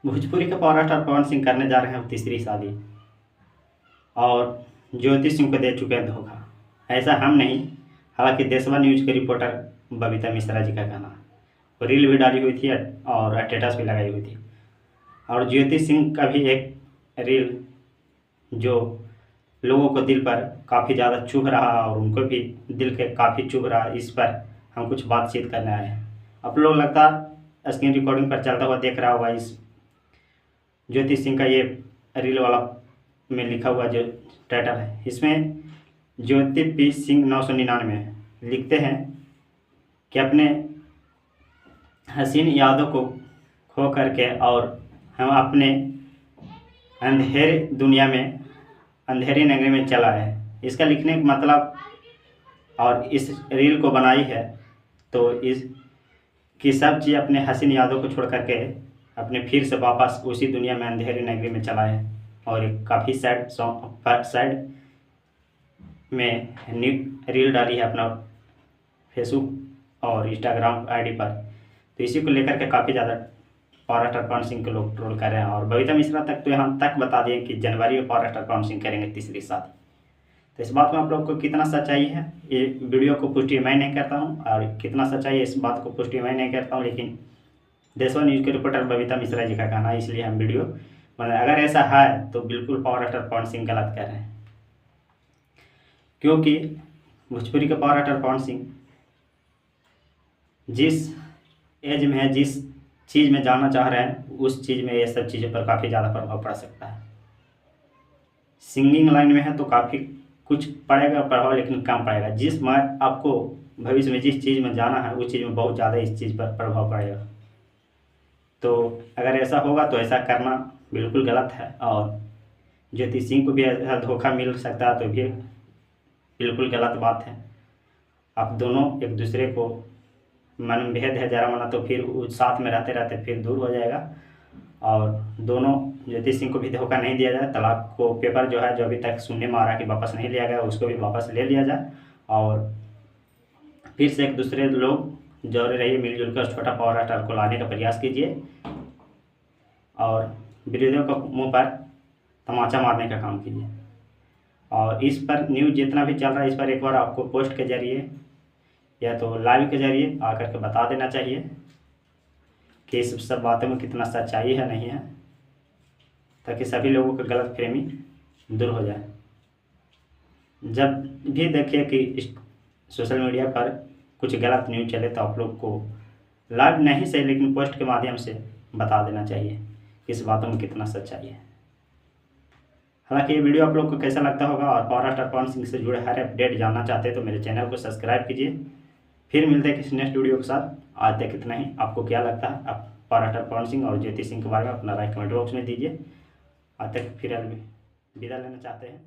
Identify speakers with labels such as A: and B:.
A: भोजपुरी के power star Pawan Singh करने जा रहे हैं अब तीसरी शादी और ज्योति सिंह को दे चुके हैं धोखा। ऐसा हम नहीं, हालांकि देशवा न्यूज के रिपोर्टर बबीता मिश्रा जी का कहना है। रील भी डाली हुई थी और स्टेटस भी लगाई हुई थी। और ज्योति सिंह का भी एक रील जो लोगों को दिल पर काफ़ी ज़्यादा चुभ रहा और उनको भी दिल के काफ़ी चुभ रहा, इस पर हम कुछ बातचीत करने आए हैं। आप लोग लगता स्क्रीन रिकॉर्डिंग पर चलता हुआ देख रहा होगा इस ज्योति सिंह का ये रील वाला में लिखा हुआ जो टाइटल है, इसमें ज्योति पी सिंह 999 लिखते हैं कि अपने हसीन यादों को खो करके और हम अपने अंधेरे दुनिया में अंधेरी नगरी में चला है। इसका लिखने का मतलब और इस रील को बनाई है तो इस कि सब चीज़ अपने हसीन यादों को छोड़ करके अपने फिर से वापस उसी दुनिया में अंधेरी नगरी में चला है। और एक काफ़ी सैड सैड में रील डाली है अपना फेसबुक और इंस्टाग्राम आईडी पर। तो इसी को लेकर के काफ़ी ज़्यादा पावर स्टार पवन सिंह को लोग ट्रोल कर रहे हैं। और बबीता मिश्रा तक तो यहाँ तक बता दिए कि जनवरी में पावर स्टार पवन सिंह करेंगे तीसरी शादी। तो इस बात में आप लोग को कितना सच्चाई है, ये वीडियो को पुष्टि मैं नहीं करता हूँ, और कितना सच्चाई है इस बात को पुष्टि मैं नहीं करता हूँ, लेकिन देशवा न्यूज़ के रिपोर्टर बबीता मिश्रा जी का कहना है, इसलिए हम वीडियो बनाए। अगर ऐसा है तो बिल्कुल पावर स्टार पवन सिंह गलत कर रहे हैं, क्योंकि भोजपुरी के पावर स्टार पवन सिंह जिस एज में है, जिस चीज़ में जाना चाह रहे हैं, उस चीज़ में ये सब चीज़ों पर काफ़ी ज़्यादा प्रभाव पड़ सकता है। सिंगिंग लाइन में है तो काफ़ी कुछ पड़ेगा प्रभाव, लेकिन कम पड़ेगा। जिस में आपको भविष्य में जिस चीज़ में जाना है उस चीज़ में बहुत ज़्यादा इस चीज़ पर प्रभाव पड़ेगा। तो अगर ऐसा होगा तो ऐसा करना बिल्कुल गलत है, और ज्योति सिंह को भी ऐसा धोखा मिल सकता है तो भी बिल्कुल गलत बात है। आप दोनों एक दूसरे को मनभेद है जरा मना तो फिर साथ में रहते रहते फिर दूर हो जाएगा। और दोनों ज्योति सिंह को भी धोखा नहीं दिया जाए, तलाक को पेपर जो है जो अभी तक सुनने में आ रहा है कि वापस नहीं लिया गया, उसको भी वापस ले लिया जाए और फिर से एक दूसरे लोग जोड़े रहिए, मिलजुल कर छोटा पावर स्टार को लाने का प्रयास कीजिए और विरोधियों को मुंह पर तमाचा मारने का काम कीजिए। और इस पर न्यूज़ जितना भी चल रहा है, इस पर एक बार आपको पोस्ट के जरिए या तो लाइव के जरिए आकर के बता देना चाहिए कि इस सब बातों में कितना सच्चाई है नहीं है, ताकि सभी लोगों की गलत फहमी दूर हो जाए। जब भी देखिए कि सोशल मीडिया पर कुछ गलत न्यूज़ चले तो आप लोग को लाइव नहीं सही लेकिन पोस्ट के माध्यम से बता देना चाहिए कि इस बातों में कितना सच्चाई है। हालांकि ये वीडियो आप लोग को कैसा लगता होगा, और पावर स्टार पवन सिंह से जुड़े हर अपडेट जानना चाहते हैं तो मेरे चैनल को सब्सक्राइब कीजिए। फिर मिलते हैं किसी नेक्स्ट वीडियो के साथ। आज तक इतना ही। आपको क्या लगता है, आप पावर स्टार पवन सिंह और ज्योति सिंह के बारे में अपना राय कमेंट बॉक्स में दीजिए। आज तक फिर विदा लेना चाहते हैं।